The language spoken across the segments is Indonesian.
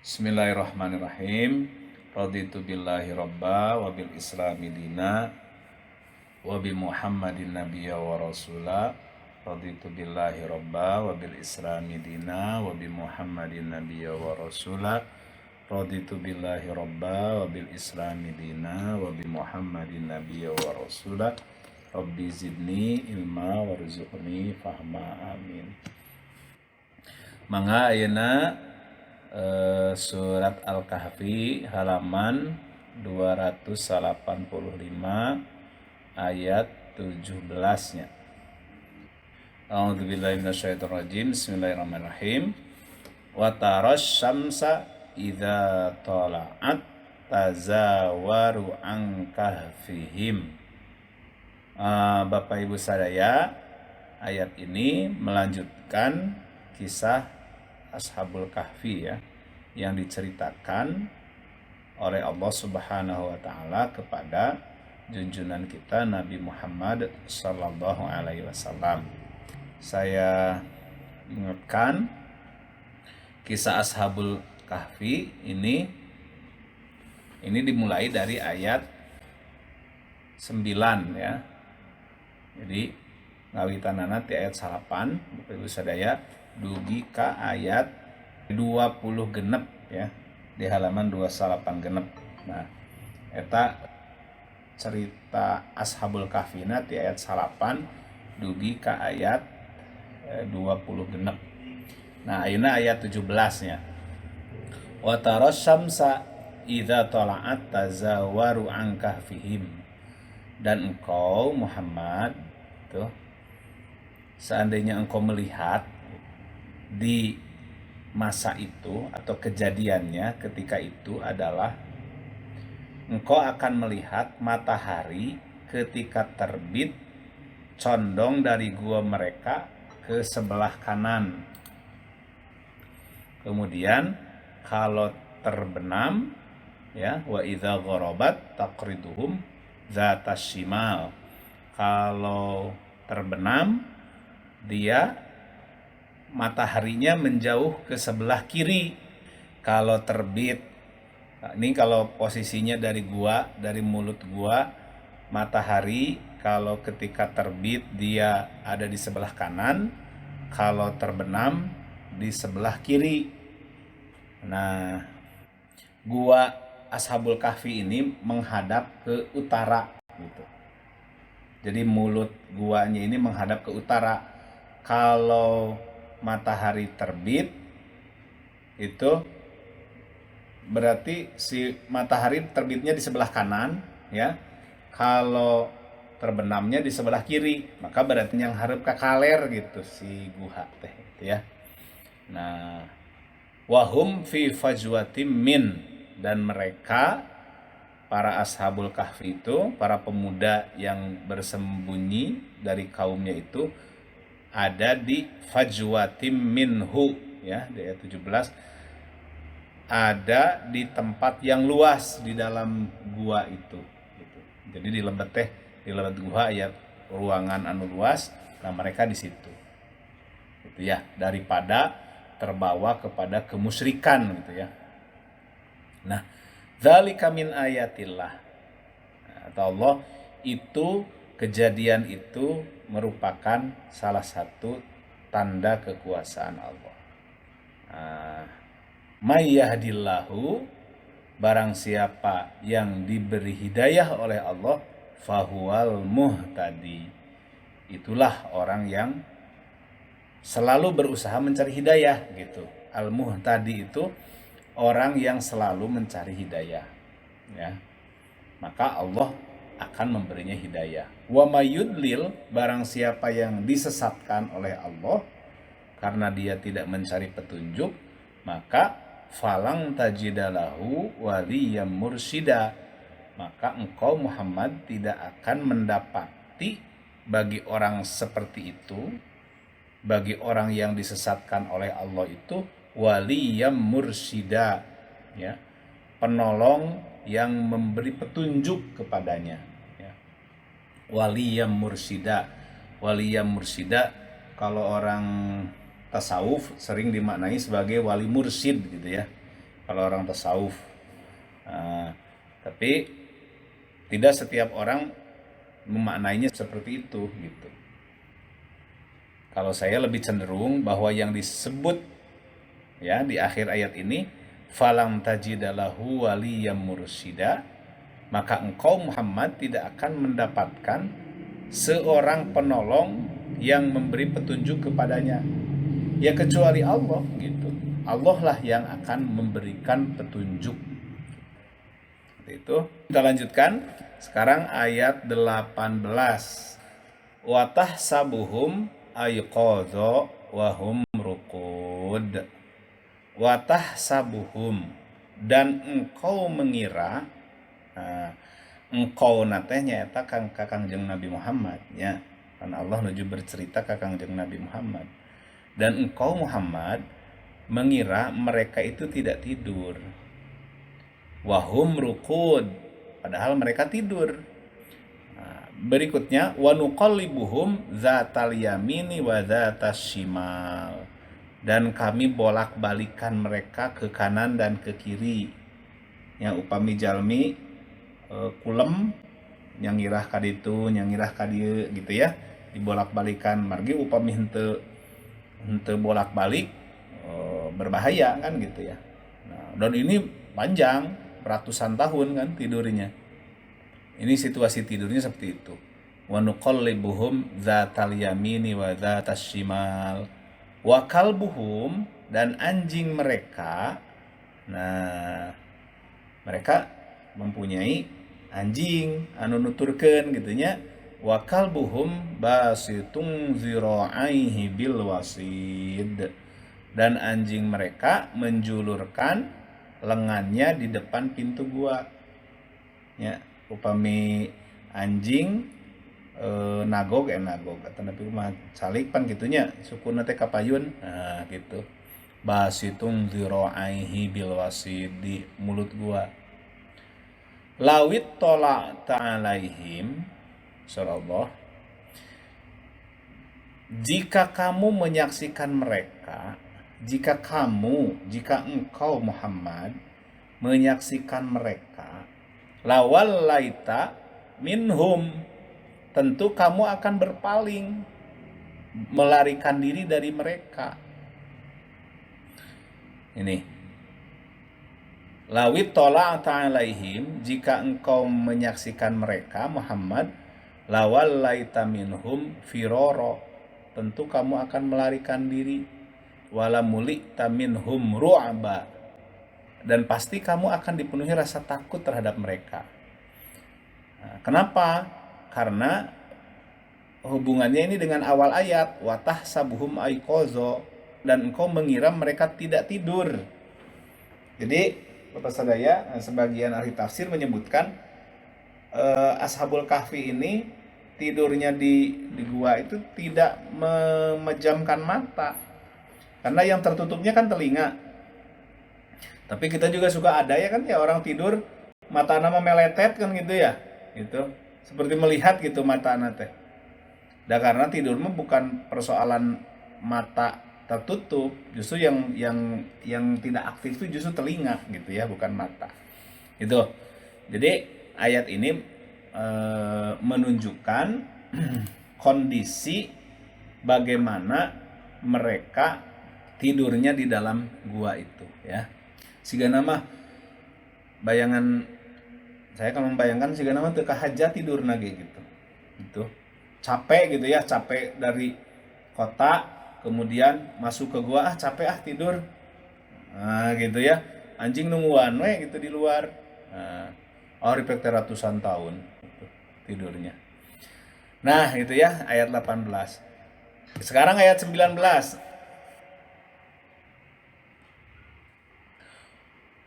Bismillahirrahmanirrahim. Raditu billahi robba wa bil islami dina wa bi Muhammadin nabiyya wa rasula. Raditu billahi robba wa bil islami dina wa bi Muhammadin nabiyya wa rasula. Raditu billahi robba wa bil islami dina wa bi Muhammadin nabiyya wa rasula. Rabbi zidni ilma warzuqni fahma, amin. Mangga ayeuna surat Al-Kahfi halaman 285 ayat 17-nya. A'udzubillahi minasyaitonirrajim. Bismillahirrahmanirrahim. Wa taras syamsa idza tala'at tazawaru an kahfihim. Bapak Ibu sadaya, ayat ini melanjutkan kisah Ashabul Kahfi ya, yang diceritakan oleh Allah Subhanahu wa taala kepada junjungan kita Nabi Muhammad sallallahu alaihi wasallam. Saya ingatkan kisah Ashabul Kahfi ini dimulai dari ayat 9 ya. Jadi ngawitanana ti ayat 8 Bapak Ibu sadaya dugi ka ayat 20 genep ya, di halaman 28 genep. Nah, eta cerita Ashabul Kahfina ti ayat 8 dugi ka ayat 20 genep. Nah, ayeuna ayat 17-nya. Wa taras syamsa idza tala'at tazawaru an kahfihim. Dan engkau Muhammad tuh, seandainya engkau melihat di masa itu atau kejadiannya ketika itu adalah engkau akan melihat matahari ketika terbit condong dari gua mereka ke sebelah kanan. Kemudian kalau terbenam ya, wa idza gharabat taqriduhum zatas shimal. Kalau terbenam dia mataharinya menjauh ke sebelah kiri. Kalau terbit, ini kalau posisinya dari mulut gua, matahari kalau ketika terbit dia ada di sebelah kanan, kalau terbenam di sebelah kiri. Nah, gua Ashabul Kahfi ini menghadap ke utara gitu. Jadi mulut guanya ini menghadap ke utara. Kalau matahari terbit itu berarti si matahari terbitnya di sebelah kanan ya, kalau terbenamnya di sebelah kiri, maka berarti yang hareup ka kaler gitu si guha teh gitu ya. Nah, wahum fi fajwatim min, dan mereka para Ashabul Kahfi itu, para pemuda yang bersembunyi dari kaumnya itu ada di fajwatim minhu ya, di ayat 17, ada di tempat yang luas di dalam gua itu gitu. Jadi di lebet gua ya, ruangan anu luas. Nah, mereka di situ gitu ya, daripada terbawa kepada kemusyrikan gitu ya. Nah, dzalika min ayatillah. Atau Allah, itu kejadian itu merupakan salah satu tanda kekuasaan Allah. May yahdillahu, barang siapa yang diberi hidayah oleh Allah, fahuwal muhtadi, itulah orang yang selalu berusaha mencari hidayah gitu. Al muhtadi itu orang yang selalu mencari hidayah ya. Maka Allah akan memberinya hidayah. Wa mayudlil, barang siapa yang disesatkan oleh Allah karena dia tidak mencari petunjuk, maka falang tajidalahu waliyam mursida, maka engkau Muhammad tidak akan mendapati bagi orang seperti itu, bagi orang yang disesatkan oleh Allah itu, waliyam mursida ya, penolong yang memberi petunjuk kepadanya ya. Waliyam mursida kalau orang tasawuf sering dimaknai sebagai wali mursyid gitu ya. kalau orang tasawuf. Tapi tidak setiap orang memaknainya seperti itu gitu. Kalau saya lebih cenderung bahwa yang disebut ya di akhir ayat ini, falam tajidalahu waliyam mursida, maka engkau Muhammad tidak akan mendapatkan seorang penolong yang memberi petunjuk kepadanya, ya kecuali Allah gitu. Allah lah yang akan memberikan petunjuk. Itu kita lanjutkan sekarang ayat 18. Watah sabuhum ayqadha wa hum ruqud. Watah sabuhum, dan engkau mengira, engkau natehnya eta Kangjeng Nabi Muhammad ya, karena Allah nuju bercerita ka Kangjeng Nabi Muhammad. Dan engkau Muhammad mengira mereka itu tidak tidur. Wahum ruqud, padahal mereka tidur. Berikutnya wa nuqallibuhum zatal yamini wa zatas shimal, dan kami bolak-balikan mereka ke kanan dan ke kiri. Yang upami jalmi kulem yang ngirah ka ditu, yang ngirah ka dieu gitu ya, dibolak-balikan. Margi upami henteu bolak-balik berbahaya kan gitu ya. Nah, dan ini panjang ratusan tahun kan tidurnya. Ini situasi tidurnya seperti itu. Wa nuqallibuhum zatal yamini wa zatas shimal. Wa kalbuhum, dan anjing mereka. Nah, mereka mempunyai anjing anu nuturkeun gitu nya. Wa kalbuhum basitun zira'aihi bil wasid, dan anjing mereka menjulurkan lengannya di depan pintu gua ya. Upami anjing nagog atau tapi mah salik pan gitunya sukuna teh kapayun, nah gitu. Basitun zira'aihi bil wasid, di mulut gua. Lawit tola ta'alaihim, surah Allah, jika kamu menyaksikan mereka, jika engkau Muhammad menyaksikan mereka, lawal laita minhum, tentu kamu akan berpaling, melarikan diri dari mereka. Ini lawit tola ta'alaihim, jika engkau menyaksikan mereka Muhammad, lawal laita minhum firoro, tentu kamu akan melarikan diri. Wala mulita minhum ru'aba, dan pasti kamu akan dipenuhi rasa takut terhadap mereka. Nah, kenapa? Karena hubungannya ini dengan awal ayat, watah sabuhum aiqazo, dan engkau mengira mereka tidak tidur. Jadi Bapak sadaya, sebagian ahli tafsir menyebutkan Ashabul Kahfi ini tidurnya di gua itu tidak memejamkan mata, karena yang tertutupnya kan telinga. Tapi kita juga suka ada ya kan ya, orang tidur mata nama meletet kan gitu ya, gitu seperti melihat gitu mata teh. Dan karena tidur mah bukan persoalan mata tertutup, justru yang tidak aktif itu justru telinga gitu ya, bukan mata. Itu. Jadi ayat ini menunjukkan kondisi bagaimana mereka tidurnya di dalam gua itu ya. Siga nama bayangan saya kalau membayangkan siga nama teu kahaja tidur nage gitu. Gitu. Capek gitu ya, capek dari kota kemudian masuk ke gua, capek tidur. Nah, gitu ya. Anjing nungguan we gitu di luar. Nah, ripek ratusan tahun gitu, tidurnya. Nah, itu ya ayat 18. Sekarang ayat 19.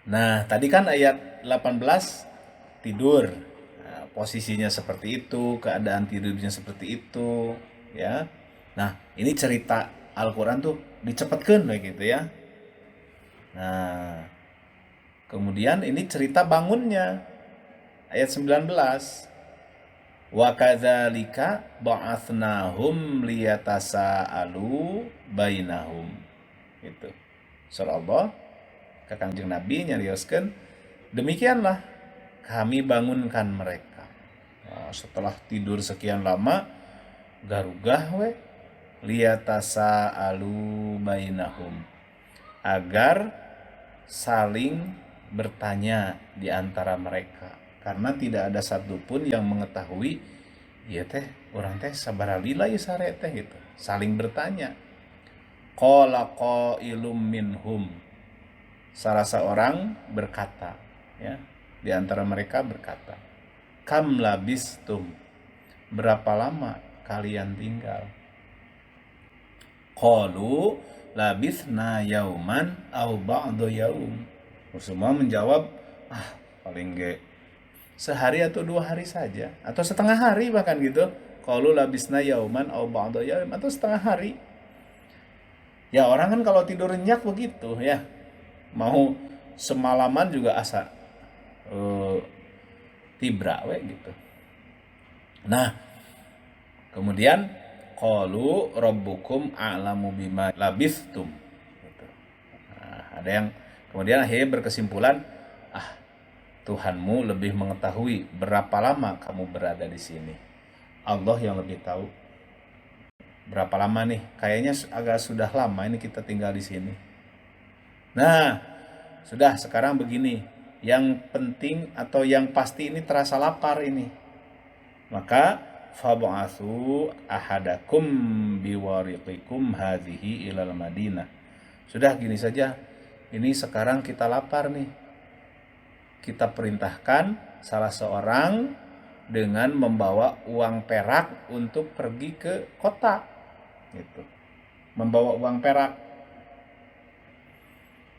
Nah, tadi kan ayat 18 tidur. Nah, posisinya seperti itu, keadaan tidurnya seperti itu, ya. Nah, ini cerita Al-Qur'an tuh dicepetkeun gitu ya. Nah, kemudian ini cerita bangunnya. Ayat 19. Wa kadzalika ba'atsnahum liyatasaalu bainahum. Gitu. Surah Allah ka Kangjeng Nabi nyarioskeun demikianlah kami bangunkan mereka. Nah, setelah tidur sekian lama garugah we liyatasa alu bainahum, agar saling bertanya di antara mereka, karena tidak ada satupun yang mengetahui ya teh orang teh sabaraha lila ieu sare teh gitu. Saling bertanya. Qala qailum minhum, salah seorang berkata, ya, di antara mereka berkata, kam labistum, berapa lama kalian tinggal? Qalu labisna yauman au ba'da yaum. Semua menjawab, paling ge sehari atau 2 hari saja, atau setengah hari bahkan gitu. Qalu labisna yauman au ba'da yaum, atau setengah hari. Ya orang kan kalau tidur nyenyak begitu ya, mau semalaman juga asa tibra we gitu. Nah, kemudian qalu rabbukum a'lamu bima labistum gitu. Nah, ada yang kemudian akhirnya berkesimpulan, Tuhanmu lebih mengetahui berapa lama kamu berada di sini. Allah yang lebih tahu. Berapa lama nih? Kayaknya agak sudah lama ini kita tinggal di sini. Nah, sudah sekarang begini. Yang penting atau yang pasti ini terasa lapar ini. Maka fab'atsu ahadakum biwariqikum hadhihi ilal Madinah. Sudah gini saja. Ini sekarang kita lapar nih. Kita perintahkan salah seorang dengan membawa uang perak untuk pergi ke kota. Gitu. Membawa uang perak.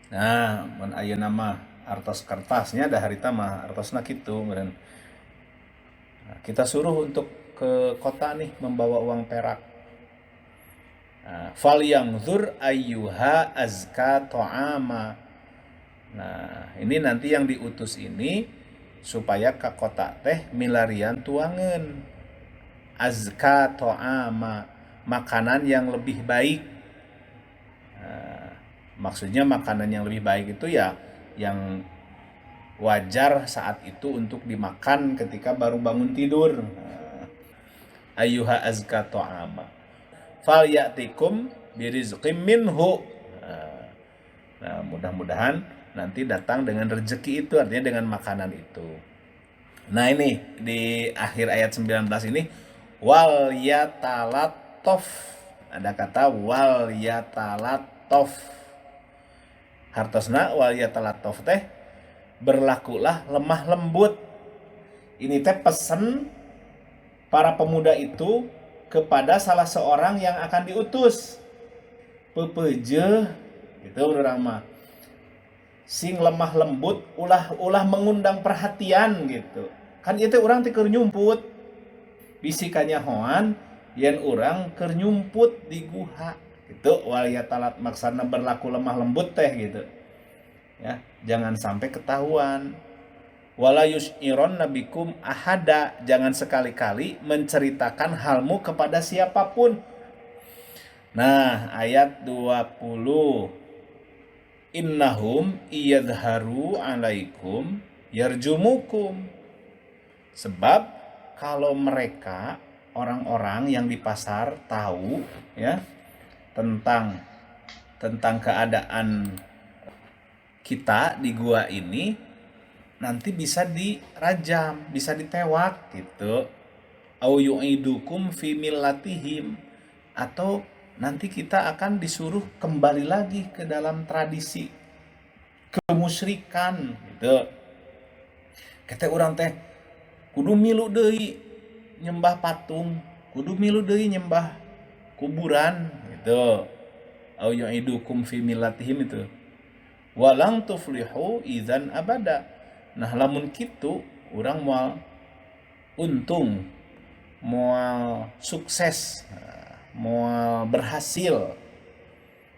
Nah, mun ayeuna mah artos kertasnya da harita mah artosna kitu meureun. Nah, kita suruh untuk ke kota nih membawa uang perak. Nah, falyanzur ayyuha azka ta'ama. Nah, ini nanti yang diutus ini supaya ke kota teh milarian tuangan azka ta'ama, makanan yang lebih baik. Nah, maksudnya makanan yang lebih baik itu ya yang wajar saat itu untuk dimakan ketika baru bangun tidur. Ayyuha azka ta'ama falyatikum birizqim minhu. Nah, mudah-mudahan nanti datang dengan rezeki itu, artinya dengan makanan itu. Nah, ini di akhir ayat 19 ini wal yatalatof, ada kata wal yatalatof, hartosna wal yatalatof teh berlakulah lemah lembut. Ini teh pesen para pemuda itu kepada salah seorang yang akan diutus. Pepeje gitu urang mah, sing lemah lembut, ulah mengundang perhatian gitu. Kan itu orang teh keur nyumput. Bisikannya hoan yen urang keur nyumput di guha gitu. Wal yatalat maksana berlaku lemah lembut teh gitu. Ya, jangan sampai ketahuan. Wala yus'iron nabikum ahada, jangan sekali-kali menceritakan halmu kepada siapapun. Nah, ayat 20. Innahum iyadharu alaikum yarjumukum. Sebab kalau mereka orang-orang yang di pasar tahu ya tentang keadaan kita di gua ini, nanti bisa dirajam, bisa ditewak gitu. Au yu'idukum fi millatihim, atau nanti kita akan disuruh kembali lagi ke dalam tradisi kemusyrikan gitu. Kata orang teh kudu milu deui nyembah patung, kudu milu deui nyembah kuburan gitu. Au yu'idukum fi millatihim itu. Walang tuflihu idzan abada. Nah, lamun kitu urang moal untung, moal sukses, moal berhasil,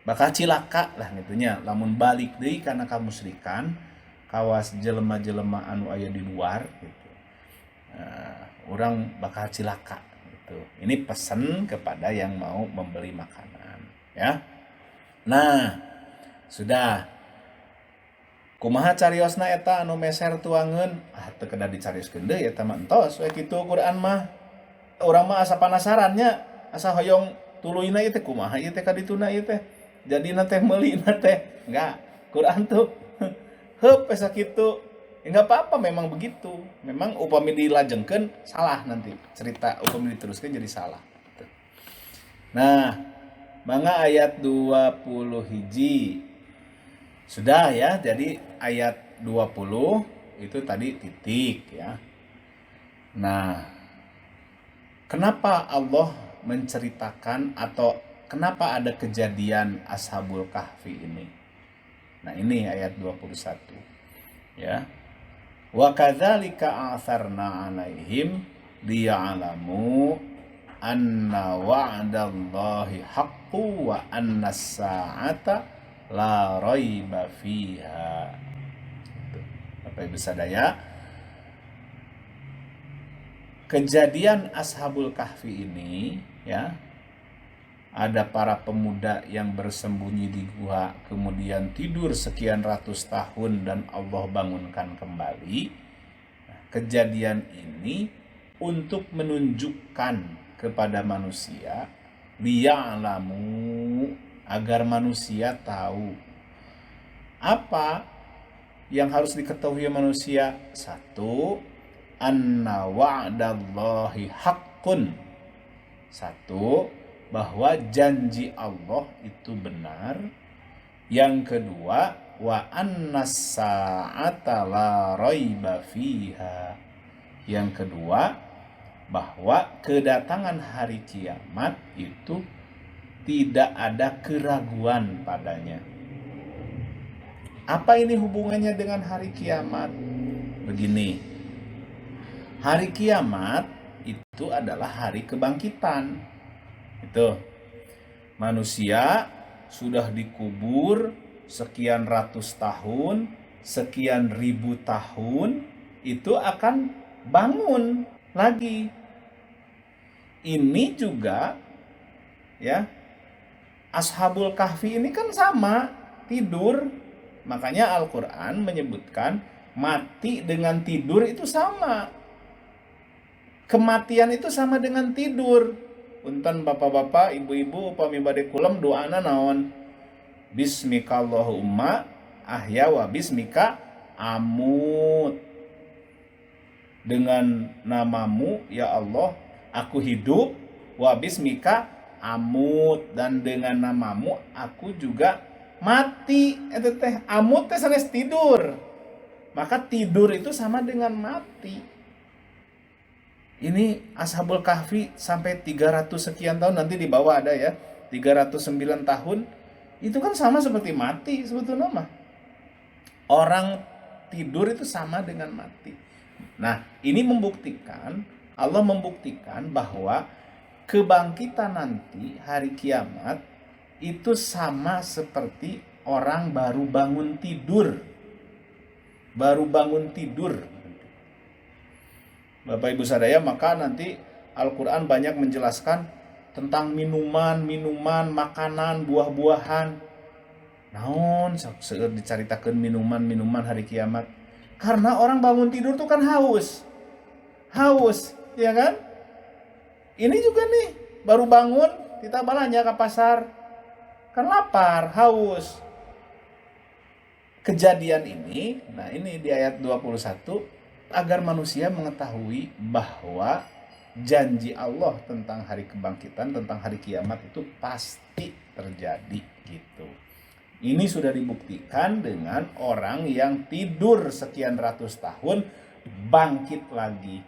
bakal cilaka lah gitunya lamun balik deui kana kamusyrikan kawas jelema-jelema anu aya di luar gitu. Urang bakal cilaka gitu. Ini pesan kepada yang mau membeli makanan ya. Nah, sudah. Kumaha cariosna eta anu meser tuangeun? Teu kedah dicarioskeun deui eta mah entos we kitu Quran mah. Urang mah asa penasarannya, asa hoyong tuluйna ieu teh kumaha ieu teh kadituna ieu teh. Jadina teh meulina teh. Enggak, Quran tuh heup asa kitu. Enggak apa-apa memang begitu. Memang upami dilajengkeun salah nanti. Cerita upami diteruskeun jadi salah. Nah, mangga ayat 20 hiji. Sudah ya, jadi ayat 20 itu tadi titik ya. Nah, kenapa Allah menceritakan atau kenapa ada kejadian Ashabul Kahfi ini? Nah, ini ayat 21 ya. Wa kadzalika a'tsarna 'alaihim liya'lamu anna wa'dallahi haqqun wa anna as-sa'ata la raiba fiha. Bapak Ibu sadaya, kejadian Ashabul Kahfi ini ya, ada para pemuda yang bersembunyi di gua kemudian tidur sekian ratus tahun dan Allah bangunkan kembali. Nah, kejadian ini untuk menunjukkan kepada manusia liya'lamu, agar manusia tahu apa yang harus diketahui manusia. Satu, anna wa'dallahi haqqun. Satu, bahwa janji Allah itu benar. Yang kedua, wa annas sa'ata la raiba fiha. Yang kedua, bahwa kedatangan hari kiamat itu tidak ada keraguan padanya. Apa ini hubungannya dengan hari kiamat? Begini, hari kiamat itu adalah hari kebangkitan. Itu manusia sudah dikubur sekian ratus tahun, sekian ribu tahun, itu akan bangun lagi. Ini juga ya, Ashabul Kahfi ini kan sama, tidur. Makanya Al-Quran menyebutkan mati dengan tidur itu sama. Kematian itu sama dengan tidur. Punten bapak-bapak, ibu-ibu, upami bade kulem doana naon? Bismika Allahumma ahya wa bismika amut. Dengan namamu ya Allah aku hidup, wa bismika amut, dan dengan namamu aku juga mati. Itu teh amut teh sanes tidur. Maka tidur itu sama dengan mati. Ini Ashabul Kahfi sampai 300 sekian tahun, nanti di bawah ada ya, 309 tahun. Itu kan sama seperti mati sebetulnya mah. Orang tidur itu sama dengan mati. Nah, ini membuktikan, Allah membuktikan bahwa kebangkitan nanti hari kiamat itu sama seperti orang baru bangun tidur. Baru bangun tidur. Bapak Ibu sadaya, maka nanti Al-Quran banyak menjelaskan tentang minuman, makanan, buah-buahan. Naon seueur dicaritakeun minuman hari kiamat. Karena orang bangun tidur tuh kan haus. Haus, ya kan? Ini juga nih, baru bangun, kita balanya ke pasar. Kan lapar, haus. Kejadian ini, nah ini di ayat 21, agar manusia mengetahui bahwa janji Allah tentang hari kebangkitan, tentang hari kiamat itu pasti terjadi gitu. Ini sudah dibuktikan dengan orang yang tidur sekian ratus tahun, bangkit lagi.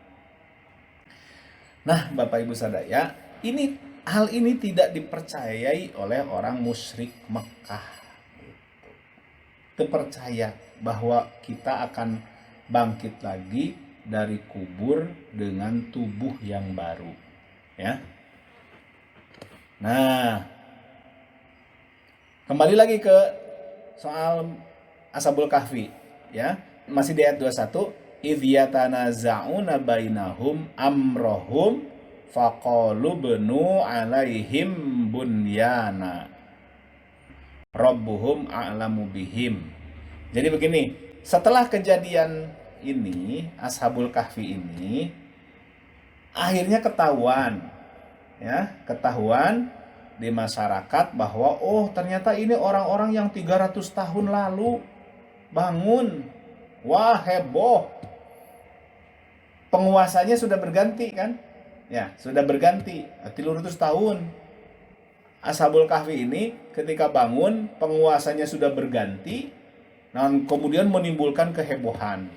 Nah, Bapak Ibu sadaya, hal ini tidak dipercayai oleh orang musyrik Mekah. Terpercaya bahwa kita akan bangkit lagi dari kubur dengan tubuh yang baru, ya. Nah, kembali lagi ke soal Ashabul Kahfi, ya. Masih di ayat 21, idh yatanaza'una bainahum amrohum faqalu bnu alaihim bunyana rabbuhum a'lamu bihim Jadi begini, setelah kejadian ini, Ashabul Kahfi ini akhirnya ketahuan, ya, ketahuan di masyarakat bahwa oh ternyata ini orang-orang yang 300 tahun lalu bangun. Wah, heboh. Penguasanya sudah berganti kan? Ya, sudah berganti. 300 tahun. Ashabul Kahfi ini ketika bangun, penguasanya sudah berganti, dan kemudian menimbulkan kehebohan.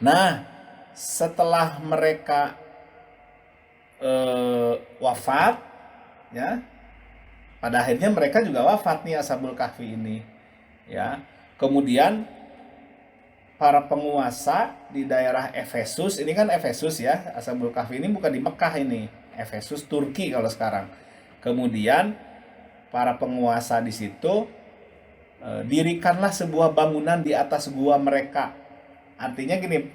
Nah, setelah mereka wafat, ya, pada akhirnya mereka juga wafat nih Ashabul Kahfi ini, ya. Kemudian para penguasa di daerah Efesus, ini kan Efesus ya, Ashabul Kahfi ini bukan di Mekah ini, Efesus Turki kalau sekarang. Kemudian para penguasa di situ dirikanlah sebuah bangunan di atas gua mereka. Artinya gini,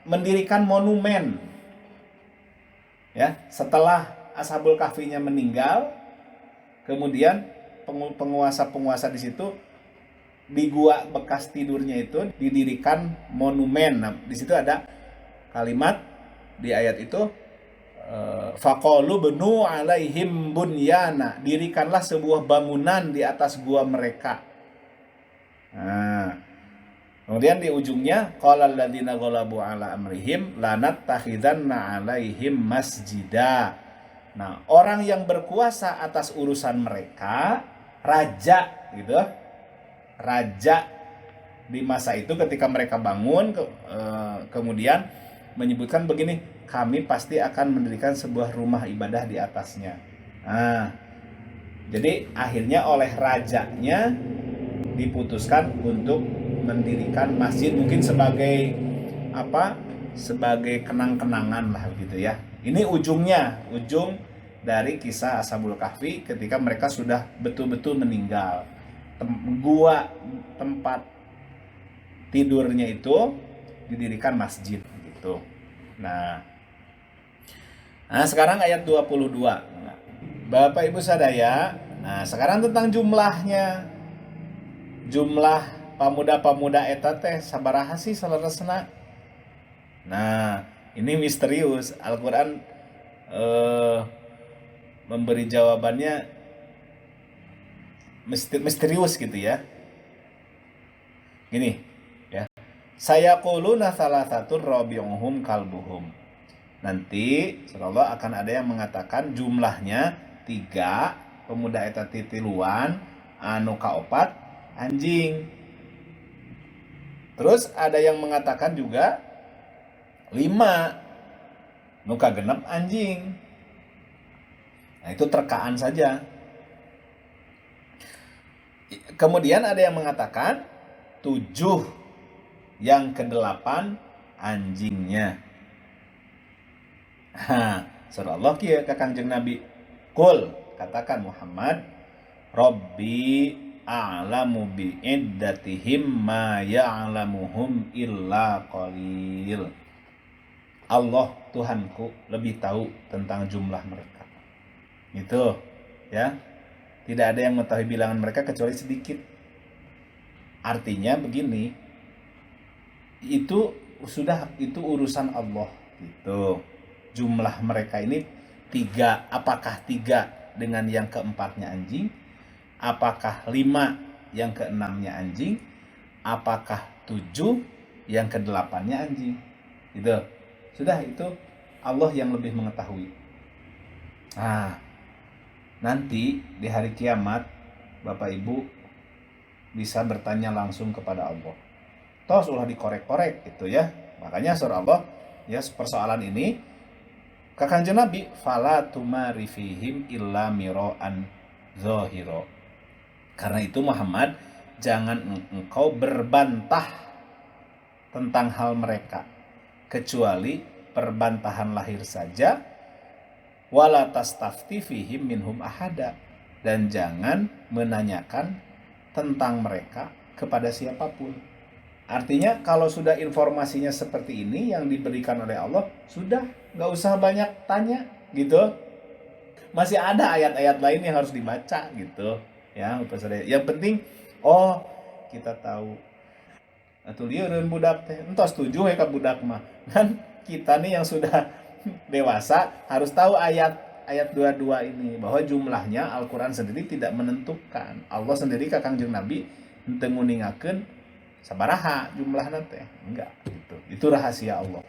mendirikan monumen. Ya, setelah Ashabul Kahfinya meninggal, kemudian penguasa-penguasa di situ di gua bekas tidurnya itu didirikan monumen. Nah, di situ ada kalimat di ayat itu, faqalu bnu alaihim bunyana, dirikanlah sebuah bangunan di atas gua mereka. Nah, kemudian di ujungnya qala alladziina ghalabu ala amrihim lanattakhidanna alaihim masjida. Nah, orang yang berkuasa atas urusan mereka, raja gitu. Raja di masa itu ketika mereka bangun kemudian menyebutkan begini, kami pasti akan mendirikan sebuah rumah ibadah di atasnya. Nah, jadi akhirnya oleh rajanya diputuskan untuk mendirikan masjid, mungkin sebagai sebagai kenang-kenangan lah gitu ya. Ini ujung dari kisah Ashabul Kahfi ketika mereka sudah betul-betul meninggal. Gua tempat tidurnya itu didirikan masjid gitu. Nah, sekarang ayat 22. Bapak Ibu sadaya, nah sekarang tentang jumlahnya. Jumlah pemuda-pemuda eta teh sabaraha sih salaresna? Nah, ini misterius. Al-Qur'an memberi jawabannya misterius gitu ya. Gini ya. Sayaquluna salasatun rabi'uhum kalbuhum. Nanti insyaallah akan ada yang mengatakan jumlahnya 3, pemuda eta titiluan, anu kaopat anjing. Terus ada yang mengatakan juga 5, nu kagenep anjing. Nah, itu terkaan saja. Kemudian ada yang mengatakan 7, yang ke-8 anjingnya. Surah Allah kieu ka Kangjeng Nabi. Qul, katakan Muhammad, Rabbi a'lamu bi iddatihim ma ya'lamuhum illa qalil. Allah Tuhanku lebih tahu tentang jumlah mereka. Gitu ya. Tidak ada yang mengetahui bilangan mereka kecuali sedikit. Artinya begini, itu urusan Allah gitu. Jumlah mereka ini 3, apakah 3 dengan yang keempatnya anjing? Apakah 5 yang keenamnya anjing? Apakah 7 yang ke-8-nya anjing? Gitu. Sudah, itu Allah yang lebih mengetahui. Nanti di hari kiamat Bapak Ibu bisa bertanya langsung kepada Allah. Toh ulah dikorek-korek gitu ya. Makanya surah Allah ya persoalan ini ka Kanjeng Nabi, fala tumari fihim illa mira'an zahira. Karena itu Muhammad, jangan engkau berbantah tentang hal mereka kecuali perbantahan lahir saja. Wala tastafti fihim minhum ahada, dan jangan menanyakan tentang mereka kepada siapapun. Artinya kalau sudah informasinya seperti ini yang diberikan oleh Allah, sudah nggak usah banyak tanya gitu. Masih ada ayat-ayat lain yang harus dibaca gitu. ya Bapak sadaya. Yang penting oh kita tahu atuh lieureun budak teh entos setuju ya ka budak mah kan kita nih yang sudah dewasa harus tahu ayat 22 ini bahwa jumlahnya Al-Qur'an sendiri tidak menentukan. Allah sendiri ka Kangjeng Nabi henteu nguningakeun sabaraha jumlahna teh, enggak gitu. Itu rahasia Allah.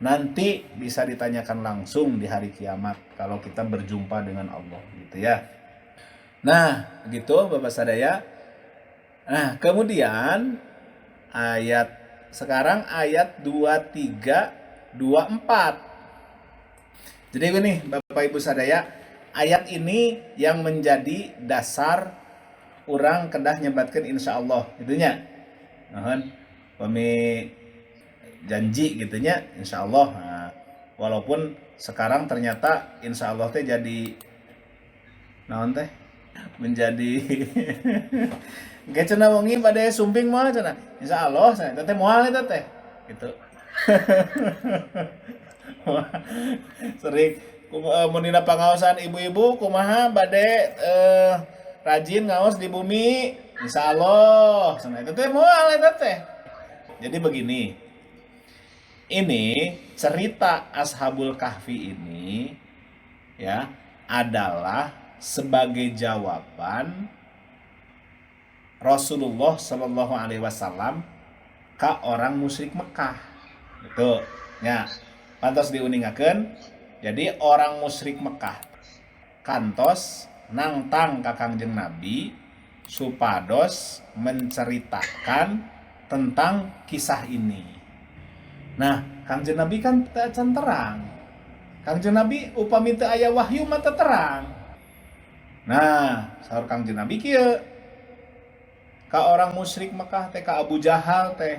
Nanti bisa ditanyakan langsung di hari kiamat kalau kita berjumpa dengan Allah gitu ya. Nah, begitu Bapak sadaya. Nah, kemudian sekarang ayat 23 24. Jadi ini Bapak Ibu sadaya, ayat ini yang menjadi dasar orang kedah nyebatkan insya Allah gitunya. Mohon kami janji gitunya insya Allah. Nah, walaupun sekarang ternyata insya Allah teh jadi naon teh menjadi gak cenah wengi bade sumping mah cenah insya Allah saya teh moal eta teh gitu. Sering mun dina pangaosan ibu-ibu kumaha bade rajin ngaos di bumi insya Allah cenah eta teh moal eta teh. Jadi begini, ini cerita Ashabul Kahfi ini ya adalah sebagai jawaban Rasulullah Shallallahu Alaihi Wasallam ke orang musyrik Mekah, gitu. Ya, pantos diuningakeun. Jadi orang musyrik Mekah kantos nangtang ka Kangjeng Nabi supados menceritakan tentang kisah ini. Nah, Kangjeng Nabi kan can terang. Kangjeng Nabi upami teu aya wahyu mah teu terang. Nah, saur Kangjeng Nabi kieu ka orang musyrik Mekah teh ka Abu Jahal teh.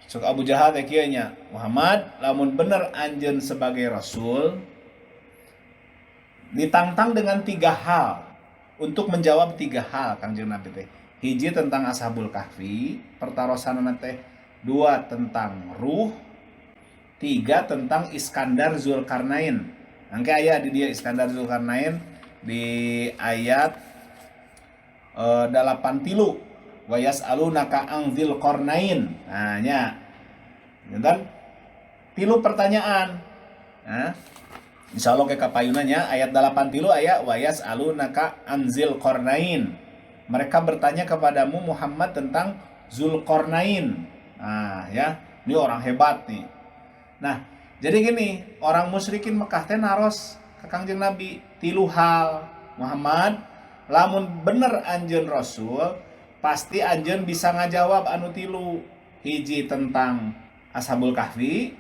Sok Abu Jahal teh kieu nya, Muhammad lamun bener anjeun sebagai rasul ditantang dengan 3 hal untuk menjawab 3 hal Kangjeng Nabi teh. Hiji tentang Ashabul Kahfi, pertarosanana teh. 2 tentang ruh, 3 tentang Iskandar Zulkarnain. Angke aya di dia Iskandar Zulkarnain di ayat 8 tilu wa yas'alunaka an dzil qarnain. Nah nya. Dan tilu pertanyaan. Nah, insyaallah ke kapayuna nya ayat 8 tilu aya wa yas'alunaka an dzil qarnain. Mereka bertanya kepadamu Muhammad tentang Zulkarnain. Nah, ya, ini orang hebat nih. Nah, jadi gini, orang musyrikin Mekah teh naros ka Kangjeng Nabi tilu hal. Muhammad, lamun bener anjeun rasul, pasti anjeun bisa ngajawab anu tilu. Hiji tentang Ashabul Kahfi,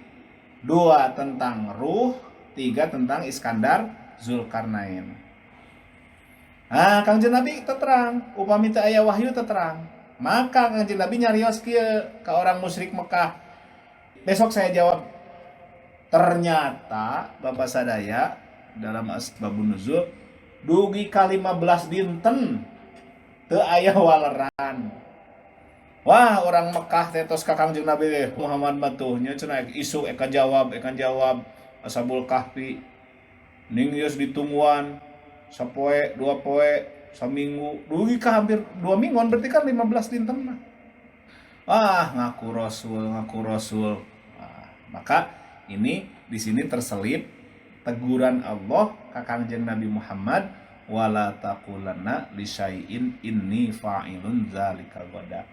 2 tentang ruh, 3 tentang Iskandar Zulkarnain. Nah, Kangjeng Nabi terang, upami teu aya wahyu terang. Maka Kangjeng Nabi nyarios kieu ka orang musyrik Mekah. Besok saya jawab. Ternyata Bapak sadaya dalam Asbabun Nuzul dugi ka 15 dinten teu aya waleran. Wah, orang Mekah teh tos ka Kangjeng Nabi Muhammad matuh nya cenah isu ekan jawab Ashabul Kahfi. Ning geus ditungguan sapoe, 2 poe, saminggu, dugi ka hampir 2 mingguan berarti kan 15 dinten mah. Wah, ngaku rasul. Nah, maka ini di sini terselip teguran Allah ka Kangjeng Nabi Muhammad wala taqulanna li syai'in inni fa'ilun dzalika ghadan.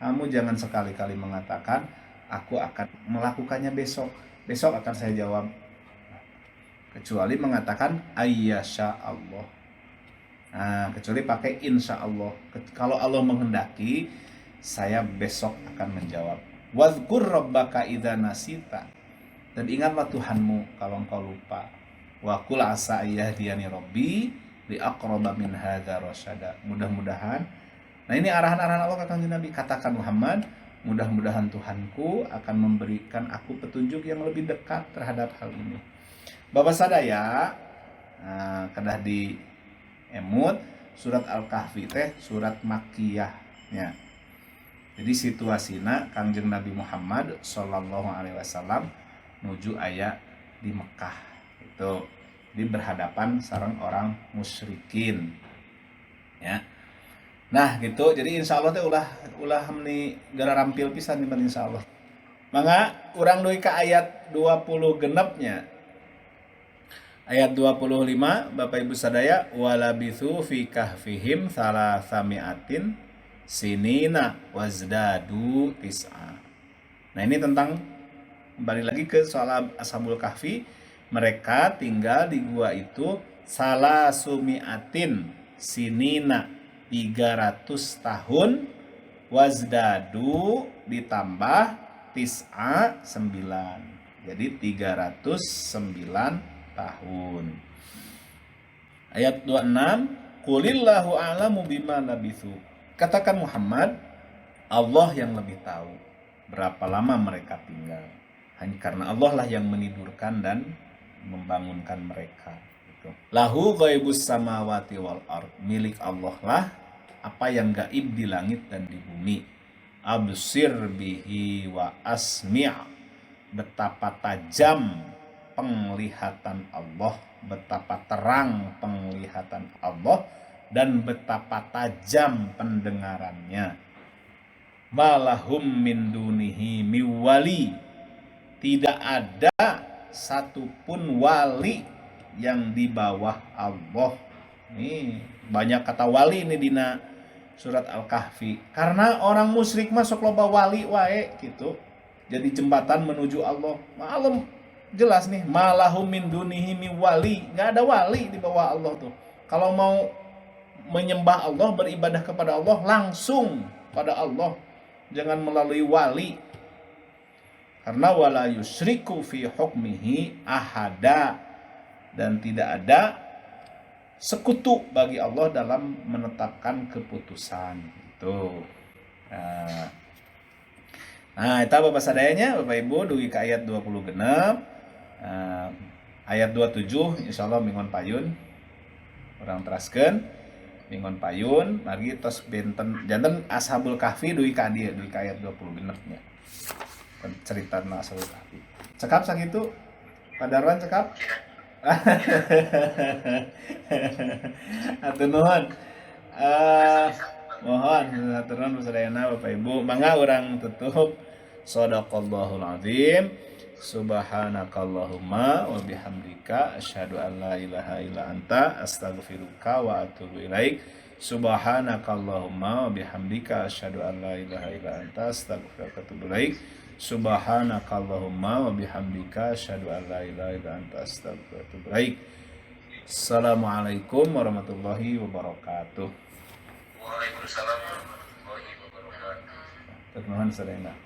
Kamu jangan sekali-kali mengatakan aku akan melakukannya besok. Besok akan saya jawab. Kecuali mengatakan ayyasha Allah. Nah, kecuali pakai insya Allah. Kalau Allah menghendaki, saya besok akan menjawab. Wadhkur rabbaka idza nasita. Dan ingatlah Tuhanmu kalau engkau lupa. Wa qul asa yahdiyani rabbi li aqraba min hadza rasyada. Mudah-mudahan. Nah, ini arahan-arahan Allah ke Kangjeng Nabi. Katakan Muhammad, mudah-mudahan Tuhanku akan memberikan aku petunjuk yang lebih dekat terhadap hal ini. Bapak sadaya, kedah di emut surat Al-Kahfi teh surat Makkiyah nya. Jadi situasina Kangjeng Nabi Muhammad sallallahu alaihi wasallam nuju aya di Mekah itu. Di berhadapan sareng orang musyrikin. ya. Nah gitu, jadi insya Allah teh ulah meni gara rampil pisan nih insya Allah. Mangga urang deui ka ayat 20 genepnya. Ayat 25 Bapak Ibu sadaya, walabithu fi kahfihim salasamiatin sinina wazdadu tis'a. Nah ini tentang, kembali lagi ke soal Ashabul Kahfi. Mereka tinggal di gua itu salasumiatin sinina 300 tahun, wazdadu ditambah tis'a 9, jadi 309 tahun. Ayat 26, qulillahu a'lamu bima labithu. Katakan Muhammad, Allah yang lebih tahu berapa lama mereka tinggal. Hanya karena Allah lah yang menidurkan dan membangunkan mereka. Gitu. Lahu ghaibus samawati wal ard. Milik Allah lah apa yang gaib di langit dan di bumi. Absir bihi wa asmi'. Betapa tajam penglihatan Allah, betapa terang penglihatan Allah, dan betapa tajam pendengarannya. Malahum min dunihi miwali. Tidak ada satupun wali yang di bawah Allah. Nih banyak kata wali ini dina surat Al-Kahfi. Karena orang musyrik masuk loba wali wae gitu. Jadi jembatan menuju Allah. Maklum jelas nih, malahum min dunihi miwali. Nggak ada wali di bawah Allah tuh. Kalau mau menyembah Allah, beribadah kepada Allah, langsung pada Allah. Jangan melalui wali. Karena wala yusriku fi hukmihi ahada. Dan tidak ada sekutu bagi Allah dalam menetapkan keputusan. Itu. Nah, itu Bapak sadayanya, Bapak Ibu, dugi ke ayat 20 genep. Ayat 27 insyaallah mingon payun orang teraskeun mingon payun mari tos benten janten Ashabul Kahfi dugi ka dieu dugi ka ayat 20 genepnya cerita Ashabul Kahfi cekap sakitu Padarwan cekap atuh nuhun mohon atur nuhun sadayana Bapak Ibu mangga urang tutup shadaqallahul azim. Subhanakallahumma wa bihamdika asyhadu an la ilaha illa anta astaghfiruka wa atubu ilaik. Subhanakallahumma wa bihamdika asyhadu an la ilaha illa anta astaghfiruka wa atubu ilaik. Subhanakallahumma wa bihamdika asyhadu an la ilaha illa anta astaghfiruka wa atubu ilaik. Assalamualaikum warahmatullahi wabarakatuh. Waalaikumsalam warahmatullahi wabarakatuh. Terima kasih.